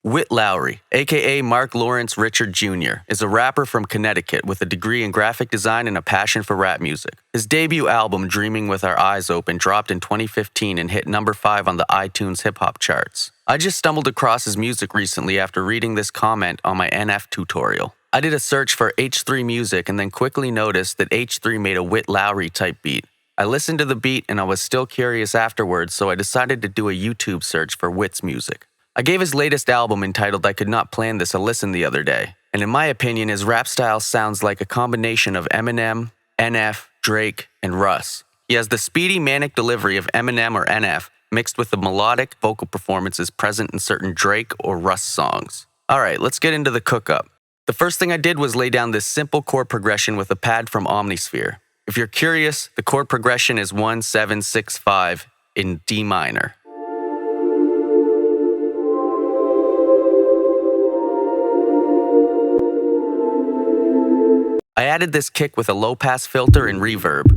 Witt Lowry, aka Mark Lawrence Richard Jr., is a rapper from Connecticut with a degree in graphic design and a passion for rap music. His debut album, Dreaming with Our Eyes Open, dropped in 2015 and hit number 5 on the iTunes hip-hop charts. I just stumbled across his music recently after reading this comment on my NF tutorial. I did a search for H3 music and then quickly noticed that H3 made a Witt Lowry type beat. I listened to the beat and I was still curious afterwards, so I decided to do a YouTube search for Witt's music. I gave his latest album entitled I Could Not Plan This a listen the other day, and in my opinion, his rap style sounds like a combination of Eminem, NF, Drake, and Russ. He has the speedy, manic delivery of Eminem or NF mixed with the melodic vocal performances present in certain Drake or Russ songs. Alright, let's get into the cook-up. The first thing I did was lay down this simple chord progression with a pad from Omnisphere. If you're curious, the chord progression is 1-7-6-5 in D minor. I added this kick with a low-pass filter and reverb.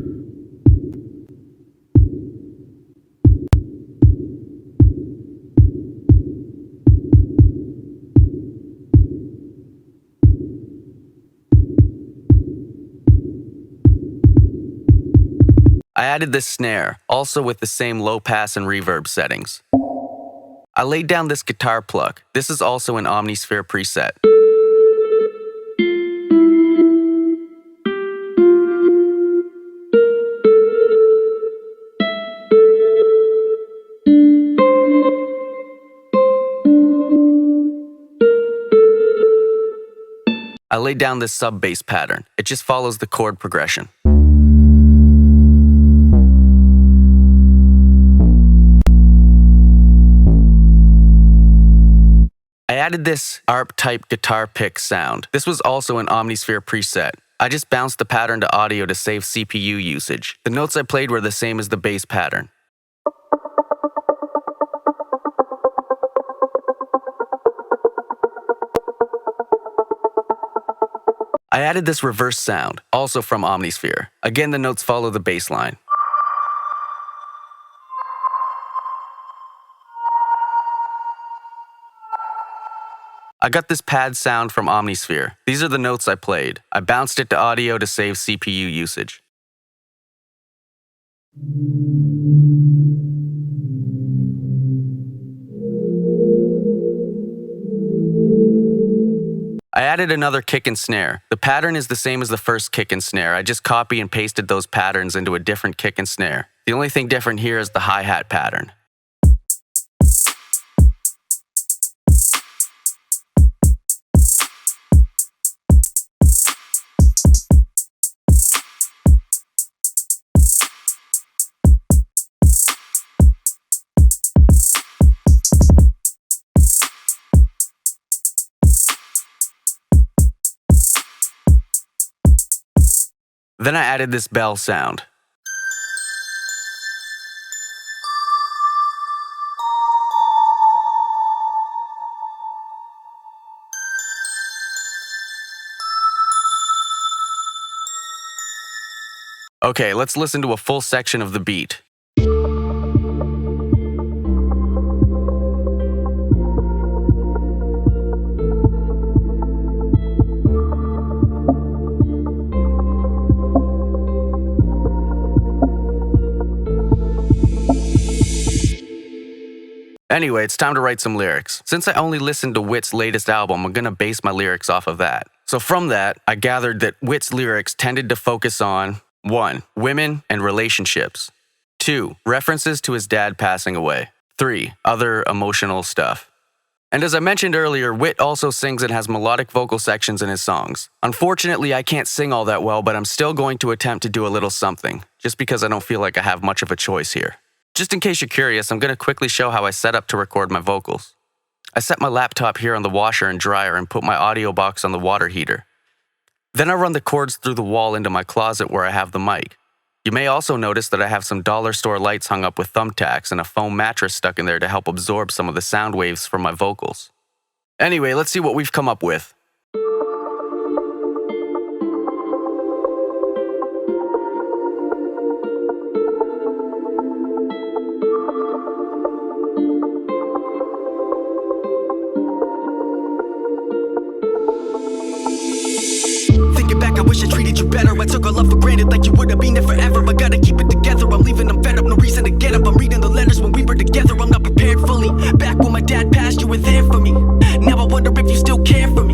I added this snare, also with the same low-pass and reverb settings. I laid down this guitar pluck. This is also an Omnisphere preset. I laid down this sub-bass pattern. It just follows the chord progression. I added this ARP-type guitar pick sound. This was also an Omnisphere preset. I just bounced the pattern to audio to save CPU usage. The notes I played were the same as the bass pattern. I added this reverse sound, also from Omnisphere. Again, the notes follow the bass line. I got this pad sound from Omnisphere. These are the notes I played. I bounced it to audio to save CPU usage. I added another kick and snare. The pattern is the same as the first kick and snare. I just copy and pasted those patterns into a different kick and snare. The only thing different here is the hi-hat pattern. Then I added this bell sound. Okay, let's listen to a full section of the beat. Anyway, it's time to write some lyrics. Since I only listened to Witt's latest album, I'm gonna base my lyrics off of that. So from that, I gathered that Witt's lyrics tended to focus on 1. Women and relationships. 2. References to his dad passing away. 3. Other emotional stuff. And as I mentioned earlier, Witt also sings and has melodic vocal sections in his songs. Unfortunately, I can't sing all that well, but I'm still going to attempt to do a little something, just because I don't feel like I have much of a choice here. Just in case you're curious, I'm going to quickly show how I set up to record my vocals. I set my laptop here on the washer and dryer and put my audio box on the water heater. Then I run the cords through the wall into my closet where I have the mic. You may also notice that I have some dollar store lights hung up with thumbtacks and a foam mattress stuck in there to help absorb some of the sound waves from my vocals. Anyway, let's see what we've come up with. back, I wish I treated you better. I took our love for granted like you would have been there forever. I gotta keep it together, I'm leaving, I'm fed up, no reason to get up. I'm reading the letters when we were together, I'm not prepared fully. Back when my dad passed, you were there for me. Now I wonder if you still care for me.